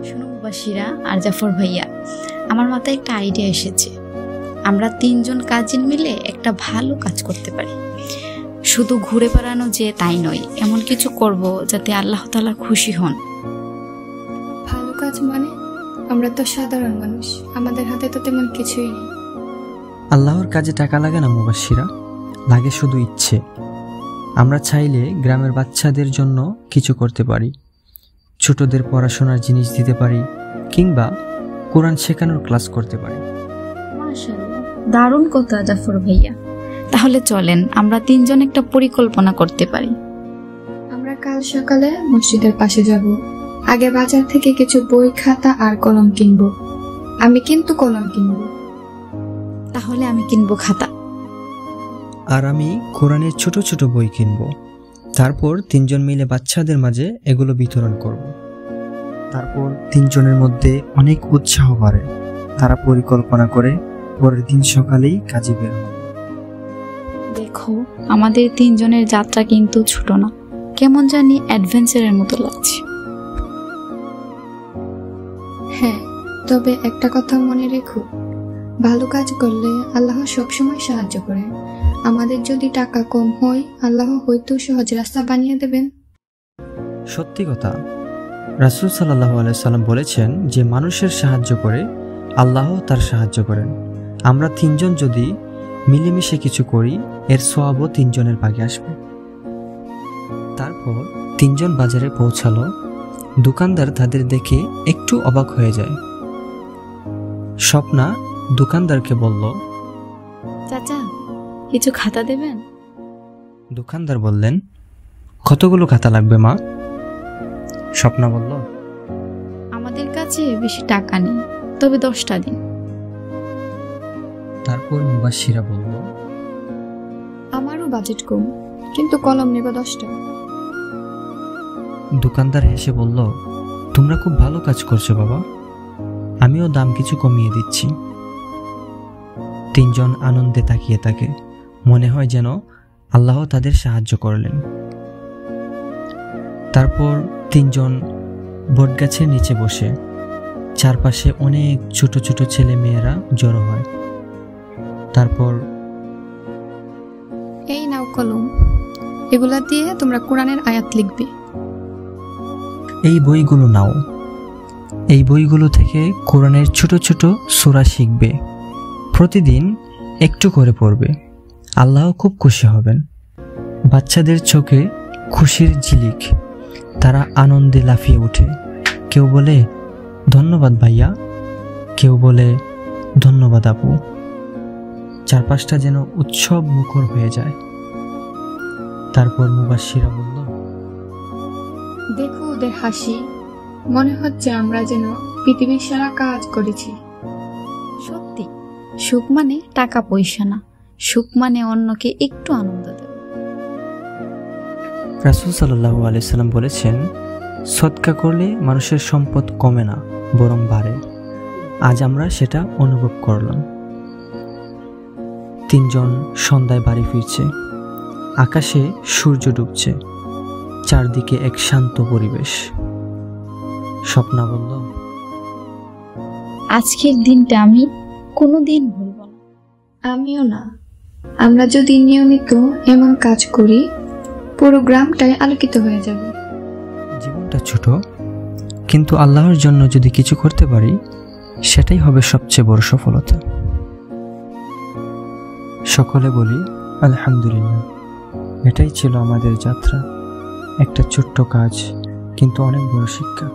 শোনো মুবাশিরা আর জাফর ভাইয়া, আমার মাথায় একটা আইডিয়া এসেছে। আমরা 3 জন কাজিন মিলে একটা ভালো কাজ করতে পারি। শুধু ঘুরে বেড়ানো যে তাই নয়, এমন কিছু করব যাতে আল্লাহ তাআলা খুশি হন। ভালো কাজ মানে? আমরা তো সাধারণ মানুষ, আমাদের হাতে তো তেমন কিছুই নেই। আল্লাহর কাজে টাকা লাগে না মুবাশিরা, লাগে শুধু ইচ্ছে। আমরা চাইলে গ্রামের বাচ্চাদের জন্য কিছু করতে পারি, ছোটদের পড়াশোনার জিনিস দিতে পারি, কিংবা কোরআন শেখানোর ক্লাস করতে পারি। মাশাআল্লাহ, দারুণ কথা জাফর ভাইয়া। তাহলে চলেন আমরা 3 জন একটা পরিকল্পনা করতে পারি। আমরা কাল সকালে মসজিদের পাশে যাব। আগে বাজার থেকে কিছু বই, খাতা আর কলম কিনবো। আমি কিন্তু কলম কিনবো। তাহলে আমি কিনবো খাতা। আর আমি কোরআনের ছোট ছোট বই কিনব। তারপর 3 জন মিলে বাচ্চাদের মাঝে এগুলো বিতরণ করব। তারপর 3 জনের মধ্যে অনেক উৎসাহ বাড়ে। তারা পরিকল্পনা করে পরের দিন সকালেই কাজে বের হয়। দেখো, আমাদের 3 জনের যাত্রা কিন্তু ছোট না, কেমন জানি অ্যাডভেঞ্চারের মতো লাগছে। হ্যাঁ, তবে একটা কথা মনে রেখো, ভালো কাজ করলে আল্লাহ সবসময় সাহায্য করেন। আমাদের যদি টাকা কম হয়, আল্লাহ হয়তো সহজ রাস্তা বানিয়ে দেবেন। সত্যি কথা, রাসূল সাল্লাল্লাহু আলাইহি সাল্লাম বলেছেন যে মানুষের সাহায্য করে আল্লাহ তার সাহায্য করেন। আমরা 3 জন যদি মিলেমিশে কিছু করি, এর সওয়াবও 3 জনের ভাগে আসবে। তারপর 3 জন বাজারে পৌঁছালো। দোকানদার তাদের দেখে একটু অবাক হয়ে যায়। স্বপ্না দোকানদারকে বলল, চাচা, কিছু খাতা দেবেন? দোকানদার বললেন, কতগুলো খাতা লাগবে মা? স্বপ্না বলল, আমাদের কাছে বেশি টাকা নেই, তবে 10টা দিন। তারপর মুবাশিরা বলল, আমারও বাজেট কম, কিন্তু কলম নেব 10টা। দোকানদার হেসে বলল, তোমরা খুব ভালো কাজ করছো বাবা, আমিও দাম কিছু কমিয়ে দিচ্ছি। 3 জন আনন্দে তাকিয়ে থাকে, মনে হয় যেন আল্লাহ তাদের সাহায্য করলেন। তারপর 3 জন বটগাছের নিচে বসে, চারপাশে অনেক ছোট ছোট ছেলে মেয়েরা জড়ো হয়। তারপর, এই নাও কলম, এগুলা দিয়ে তোমরা কোরআনের আয়াত লিখবে। এই বইগুলো নাও, এই বইগুলো থেকে কোরআনের ছোট ছোট সূরা শিখবে, প্রতিদিন একটু করে পড়বে, আল্লাহ খুব খুশি হবেন। বাচ্চাদের চোখে খুশির ঝিলিক, তারা আনন্দে লাফিয়ে ওঠে। কেউ বলে, ধন্যবাদ ভাইয়া, কেউ বলে, ধন্যবাদ আপু। চারপাশটা যেন উৎসব মুখর হয়ে যায়। তারপর মুবাশিরা বলল, দেখো ওদের হাসি, মনে হচ্ছে আমরা যেন পৃথিবীর সারা কাজ করেছি। সত্যি, সুখ মানে টাকা পয়সা না, সুখ মানে অন্যকে একটু আনন্দ দেওয়া। রাসূল সাল্লাল্লাহু আলাইহি সাল্লাম বলেছেন, সদকা করলে মানুষের সম্পদ কমে না, বরং বাড়ে। আজ আমরা সেটা অনুভব করলাম। 3 জন সন্ধ্যায় বাড়ি ফিরছে। আকাশে সূর্য ডুবছে, চারদিকে এক শান্ত পরিবেশ। স্বপ্না বলল, আজকের দিনটা আমি কোনোদিন ভুলব না। আমিও না। আমরা যদি নিয়মিত এমন কাজ করি, পুরো গ্রামটাই আলোকিত হয়ে যাবে। জীবনটা ছোট, কিন্তু আল্লাহর জন্য যদি কিছু করতে পারি, সেটাই হবে সবচেয়ে বড় সফলতা। সকলে বলি আলহামদুলিল্লাহ। এটাই ছিল আমাদের যাত্রা, একটা ছোট্ট কাজ, কিন্তু অনেক বড় শিক্ষা।